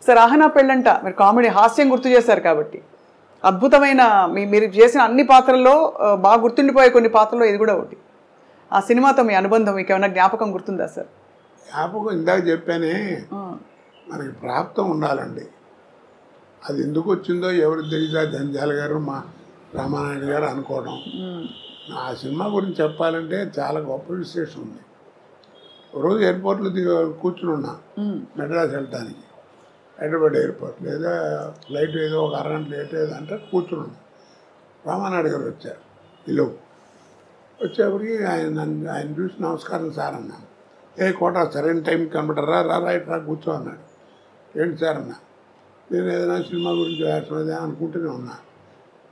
Sir ఆహనా పెళ్ళంట మీరు comedy హాస్యం గుర్తు చేశారు కాబట్టి అద్భుతమైన మీరు చేసిన అన్ని పాత్రల్లో బాగా గుర్తుండిపోయే కొన్ని పాత్రల్లో ఇది కూడా ఒకటి. ఆ సినిమాతో మీ అనుబంధం మీకు ఏమైనా జ్ఞాపకం గుర్తుందా సార్? జ్ఞాపకం ఇందాక చెప్పానే, మనకి ప్రాప్తం ఉండాలండి. అది ఎందుకు వచ్చిందో ఎవరికి తెలియదా, జంజాల గారు మా రామానాయుడు గారు అనుకోవడం. ఆ సినిమా గురించి చెప్పాలంటే చాలా గొప్ప విశేషం ఉంది. రోజు ఎయిర్పోర్ట్లో కూర్చుని ఉన్నా మెడ్రాస్ వెళ్ళటానికి, హైదరాబాద్ ఎయిర్పోర్ట్ లేదా ఫ్లైట్ ఏదో ఒక అరగంట లేట్ ఏదంటే కూర్చుని ఉన్నా. రామానాయుడు గారు వచ్చారు. ఈలో వచ్చేప్పటికి ఆయన చూసి నమస్కారం సార్ అన్నాను. ఏ కోట సరైన టైంకి కనబడరా, రైట్ రా కూర్చో అన్నాడు. ఏంటి సార్ అన్నా. నేను ఏదైనా సినిమా గురించి వేస్తున్నదే అనుకుంటూనే ఉన్నా.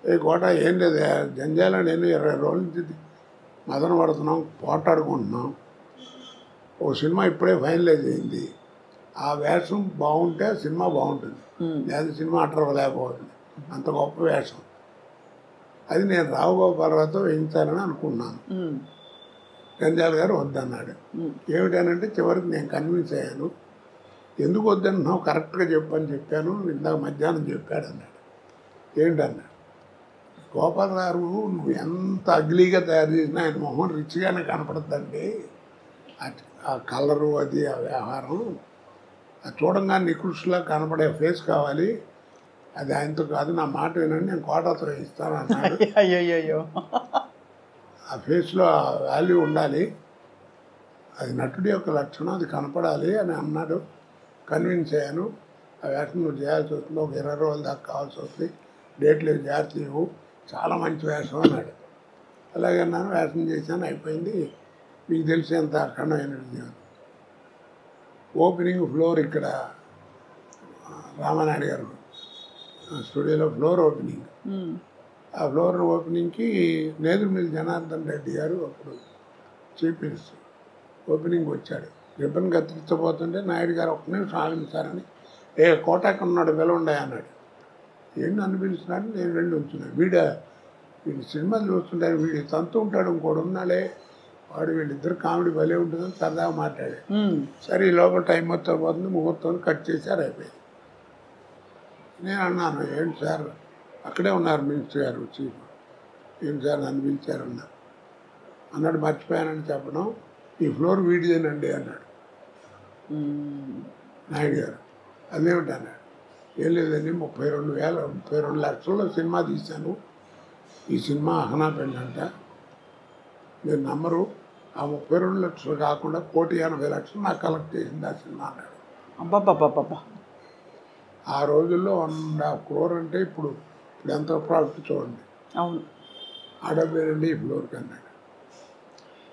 ఏ కోట ఏం లేదు, జంజాల నేను 20 రోజుల నుంచి మదన పడుతున్నాం, పోటాడుకుంటున్నాం. ఓ సినిమా ఇప్పుడే ఫైనలైజ్ అయింది. ఆ వేషం బాగుంటే సినిమా బాగుంటుంది, లేదా సినిమా అట్టరవలేకపోతుంది. అంత గొప్ప వేషం అది. నేను రావు గోపాలరావుతో వేయించాలని అనుకున్నాను. జంజాల గారు వద్దన్నాడు. ఏమిటనంటే చివరికి నేను కన్విన్స్ అయ్యాను. ఎందుకు వద్దన్నావు, కరెక్ట్గా చెప్పని చెప్పాను, ఇందాక మధ్యాహ్నం చెప్పాడు అన్నాడు. ఏంటన్నాడు, గోపాలరావు నువ్వు ఎంత అగ్లీగా తయారు చేసినా ఆయన మొహం రిచ్గానే కనపడుతుందండి. ఆ కలరు అది ఆ వ్యవహారం అది చూడంగా నికృష్లా కనపడే ఫేస్ కావాలి, అది ఆయనతో కాదు, నా మాట వినండి, నేను కోటతో ఇస్తాను అన్నాడు. అయ్యో, ఆ ఫేస్లో ఆ వాల్యూ ఉండాలి, అది నటుడి యొక్క లక్షణం, అది కనపడాలి అని అన్నాడు. కన్విన్స్ అయ్యాను. ఆ వేషం నువ్వు చేయాల్సి వస్తుంది, ఒక 20 రోజుల దాకా కావాల్సి వస్తుంది, డేట్లు జాగ్రత్త ఇవ్వు, చాలా మంచి వేషం అన్నాడు. అలాగే అన్నాను, వేషం చేశాను, అయిపోయింది. మీకు తెలిసేంత అఖండమైన విజయం. ఓపెనింగ్ ఫ్లోర్ ఇక్కడ రామానాయుడు గారు స్టూడియోలో ఫ్లోర్ ఓపెనింగ్. ఆ ఫ్లోర్ ఓపెనింగ్కి నేదురుమిల్లి జనార్దన్ రెడ్డి గారు అప్పుడు చీఫ్ మినిస్టర్ ఓపెనింగ్ వచ్చాడు. రిబ్బన్ కత్తిరించబోతుంటే నాయుడు గారు ఒక్క నిమిషం ఆగించారని, ఏ కోటాకి ఉన్నాడు పిలవండి అన్నాడు. ఏంటి నన్ను పిలుస్తున్నాడు, నేను వెళ్ళి ఉంచున్నాను. వీడి సినిమాలు చూస్తుంటారు, వీడి తంతు ఉంటాడు, ఇంకోడు ఉన్నాడే వాడు, వీళ్ళిద్దరు కామెడీ భలే ఉంటుందని సరదాగా మాట్లాడాడు. సరే ఈ లోపల టైం మొత్తం పోతుంది, ముహూర్తం కట్ చేశారు, అయిపోయింది. నేను అన్నాను, ఏంటి సార్ అక్కడే ఉన్నారు మినిస్టర్ గారు చీఫ్, ఏంటి సార్ నన్ను పిలిచారన్నా. అన్నాడు, మర్చిపోయానని చెప్పడం, ఈ ఫ్లోర్ వీడిదేనండి అన్నాడు నాయుడు గారు. అదేమిటి అన్నాడు. ఏం లేదండి, 32 లక్షల్లో సినిమా తీశాను, ఈ సినిమా అహనా పెళ్ళంట, మీరు నమ్మరు, ఆ 32 లక్షలు కాకుండా 1,80,00,000 నాకు కలెక్ట్ చేసింది ఆ సినిమా అన్నాడు. అబ్బాబ్బాబ్బా, ఆ రోజుల్లో 1.5 crore అంటే ఇప్పుడు ఎంత ప్రాఫిట్ చూడండి. అవును, ఆడబేరండి ఈ ఫ్లోర్కి అన్నాడు.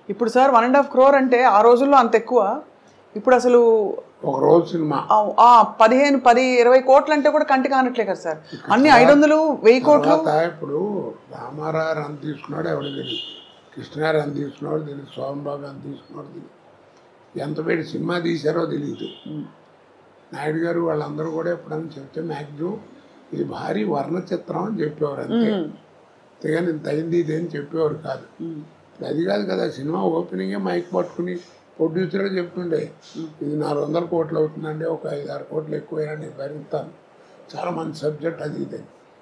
ఇప్పుడు సార్ 1.5 crore అంటే ఆ రోజుల్లో అంత ఎక్కువ. ఇప్పుడు అసలు ఒక రోజు సినిమా 15-20 కోట్లు అంటే కూడా కంటి కానట్లే కదా సార్. అన్ని 500-1000 కోట్లు. ఇప్పుడు రామారావు ఎంత తీసుకున్నాడు ఎవరికి తెలియదు, కృష్ణ గారు ఎంత తీసుకున్నాడు తెలియదు, సోమబాబు ఎంత తీసుకున్నాడు తెలియదు, ఎంత పెట్టి సినిమా తీశారో తెలియదు. నాయుడు గారు వాళ్ళందరూ కూడా ఎప్పుడైనా చెప్తే మ్యాక్సిమం ఇది భారీ వర్ణ చిత్రం అని చెప్పేవారు, అంతే. అంతేగాని ఇంత అయింది ఇది అని చెప్పేవారు కాదు. అది కాదు కదా, సినిమా ఓపెనింగే మైక్ పట్టుకుని ప్రొడ్యూసర్గా చెప్తుండే, ఇది 400 కోట్లు అవుతుందండి, ఒక 5-6 కోట్లు ఎక్కువైనా నేను భరిస్తాను, చాలా మంచి సబ్జెక్ట్ అది ఇది.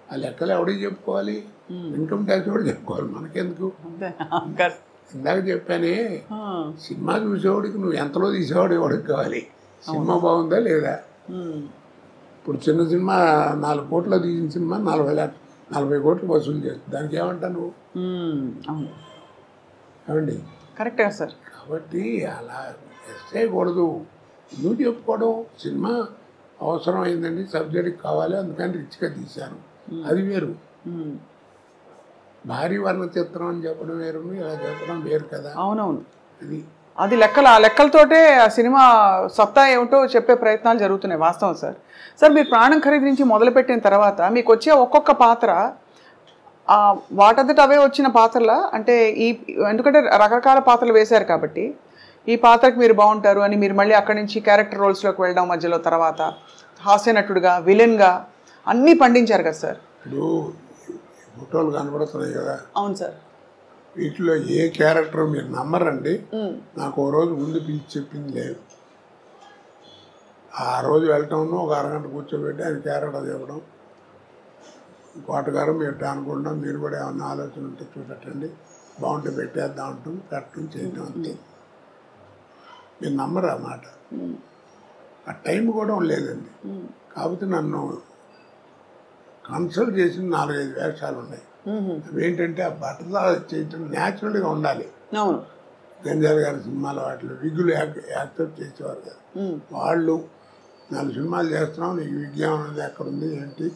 ఆ లెక్కలు ఎవడికి చెప్పుకోవాలి, ఇన్కమ్ ట్యాక్స్ కూడా చెప్పుకోవాలి, మనకెందుకు. ఇందాక చెప్పానే, సినిమా చూసేవాడికి నువ్వు ఎంతలో తీసేవాడు ఎవడికి కావాలి, సినిమా బాగుందా లేదా. ఇప్పుడు చిన్న సినిమా 4 కోట్లు తీసిన సినిమా 40 కోట్లు వసూలు చేస్తుంది, దానికి ఏమంటా నువ్వు ఏమండి. కరెక్టే సార్. కాబట్టి అలా చేయకూడదు, నువ్వు చెప్పుకోవడం, సినిమా అవసరం అయిందండి, సబ్జెక్ట్ కావాలి అందుకని రిచ్గా తీశాను, అది వేరు. భారీ వర్ణ చిత్రం అని చెప్పడం వేరు, ఇలా చెప్పడం వేరు కదా. అవునవును, అది ఆ లెక్కలతోటే ఆ సినిమా సత్తా ఏమిటో చెప్పే ప్రయత్నాలు జరుగుతున్నాయి, వాస్తవం సార్. సార్ మీరు ప్రాణం ఖరీదు నుంచి మొదలుపెట్టిన తర్వాత మీకు వచ్చే ఒక్కొక్క పాత్ర వాటంతట అవే వచ్చిన పాత్రల అంటే ఎందుకంటే రకరకాల పాత్రలు వేశారు కాబట్టి ఈ పాత్రకి మీరు బాగుంటారు అని మీరు మళ్ళీ అక్కడి నుంచి క్యారెక్టర్ రోల్స్లోకి వెళ్ళడం మధ్యలో, తర్వాత హాస్య నటుడుగా, విలన్గా అన్నీ పండించారు కదా సార్. ఇప్పుడు ఫోటోలు కనబడుతున్నాయి కదా. అవును సార్. వీటిలో ఏ క్యారెక్టర్ మీరు నమ్మరండి, నాకు ఓ రోజు ముందు పిలిచి చెప్పింది లేదు. ఆ ఆ రోజు వెళ్ళటం ఒక అరగంట కూర్చోబెట్టి ఆయన క్యారెక్టర్ చెప్పడం, కోటగారు మీరు అనుకుంటాం, మీరు కూడా ఏమన్నా ఆలోచన ఉంటే చూపెట్టండి, బాగుంటే పెట్టేద్దాం అంటాం, పెట్టడం చేయటం అంతే. మీరు నమ్మరు ఆ మాట. ఆ టైం కూడా లేదండి. కాకపోతే నన్ను కన్సల్ట్ చేసిన 4-5 వేషాలు ఉన్నాయి. అవేంటంటే ఆ బట్టలు చేయటం న్యాచురల్గా ఉండాలి. అవును, గంజాల గారి సినిమాలో వాటిలో విగ్గులు యాక్సెప్ట్ చేసేవారు కదా. వాళ్ళు 4 సినిమాలు చేస్తున్నాం, నీకు విజ్ఞానం అనేది ఎక్కడ ఉంది ఏంటి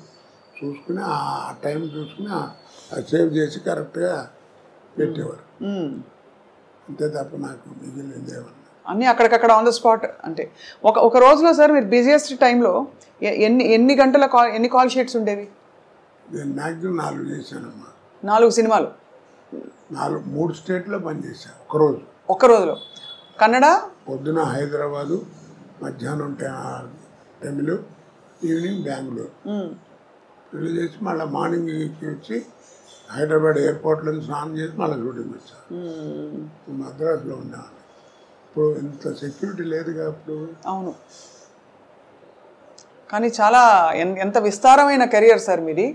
చూసుకుని ఆ టైం చూసుకుని సేవ్ చేసి కరెక్ట్గా పెట్టేవారు. అంతే తప్ప నాకు మిగిలింది ఏమన్నా అన్నీ అక్కడికక్కడ ఆన్ ద స్పాట్. అంటే ఒక రోజులో సార్ మీరు బిజియెస్ట్ టైంలో ఎన్ని గంటల ఎన్ని కాల్ షీట్స్ ఉండేవి? నేను మ్యాక్సిమం 4 చేశానమ్మా. 4 సినిమాలు 3 స్టేట్లో పనిచేశాను ఒకరోజు. ఒక్క రోజులో కన్నడ పొద్దున హైదరాబాదు, మధ్యాహ్నం తమిళ్, ఈవినింగ్ బెంగళూరు. పెళ్లి చేసి మళ్ళీ మార్నింగ్కి వచ్చి హైదరాబాద్ ఎయిర్పోర్ట్లో స్నానం చేసి మళ్ళీ షూటింగ్ వచ్చాను. మద్రాసులో ఉండేవాడిని. ఇప్పుడు ఇంత సెక్యూరిటీ లేదుగా అప్పుడు. అవును, కానీ చాలా ఎంత విస్తారమైన కెరియర్ సార్ మీది.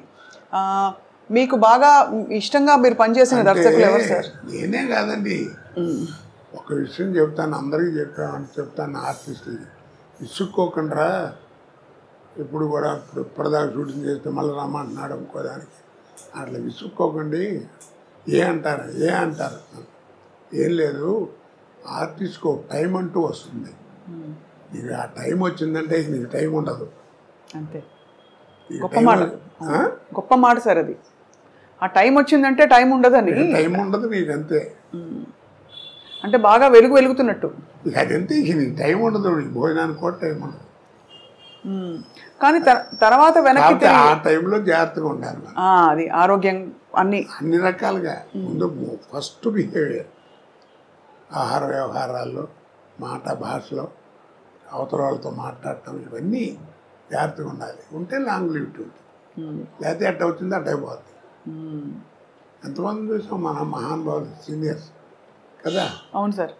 మీకు బాగా ఇష్టంగా మీరు పనిచేసిన దర్శకులు ఎవరు సార్? నేనే కాదండి, ఒక విషయం చెప్తాను, అందరికీ చెప్తాను ఆర్టిస్టులకి, విసుక్కోకుండా ఎప్పుడు కూడా ఇప్పటిదాకా షూటింగ్ చేస్తే మళ్ళీ రమ్మంటున్నాడు అనుకోదానికి అట్లా విసుక్కోకండి. ఏ అంటారు ఏం లేదు, ఆర్టిస్ట్కి ఒక టైం అంటూ వస్తుంది. నీకు ఆ టైం వచ్చిందంటే నీకు టైం ఉండదు. అంతే, గొప్ప మాట సార్ అది. ఆ టైం వచ్చిందంటే టైం ఉండదని. టైం ఉండదు నీకు, అంతే. అంటే బాగా వెలుగుతున్నట్టు అదంతే, నీకు టైం ఉండదు, నీకు భోజనానికి కూడా టైం ఉండదు. కానీ తర్వాత వెనక్కి ఆ టైంలో జాగ్రత్తగా ఉండాలి. అది ఆరోగ్యం అన్ని రకాలుగా. ముందు ఫస్ట్ బిహేవియర్, ఆహార వ్యవహారాల్లో, మాట భాషలో, అవతల వాళ్ళతో మాట్లాడటం, ఇవన్నీ జాగ్రత్తగా ఉండాలి. ఉంటే లాంగ్ లివిటీ ఉంటుంది. లేకపోతే ఎట్ట వచ్చిందో అట్ట అయిపోతుంది. ఎంతమంది చూసాం మన మహానుభావులు, సీనియర్స్ కదా. అవును సార్,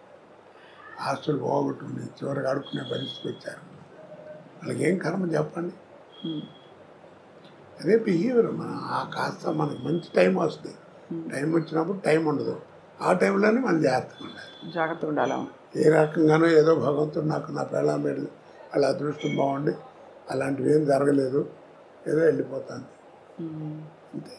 ఆస్తులు పోగొట్టుకుని చివరికి అడుక్కునే పరిస్థితికి వచ్చారు. వాళ్ళకి ఏం కర్మ చెప్పండి. అదే బిహేవియర్. కాస్త మనకు మంచి టైం వస్తుంది. టైం వచ్చినప్పుడు టైం ఉండదు. ఆ టైంలోనే మనం జాగ్రత్తగా ఉండాలి. ఏ రకంగానో ఏదో భగవంతుడు నాకు నా పెళ్ళాం పెళ్ళి వాళ్ళ అదృష్టం బాగుండి అలాంటివి ఏం జరగలేదు, ఏదో వెళ్ళిపోతాను అంతే.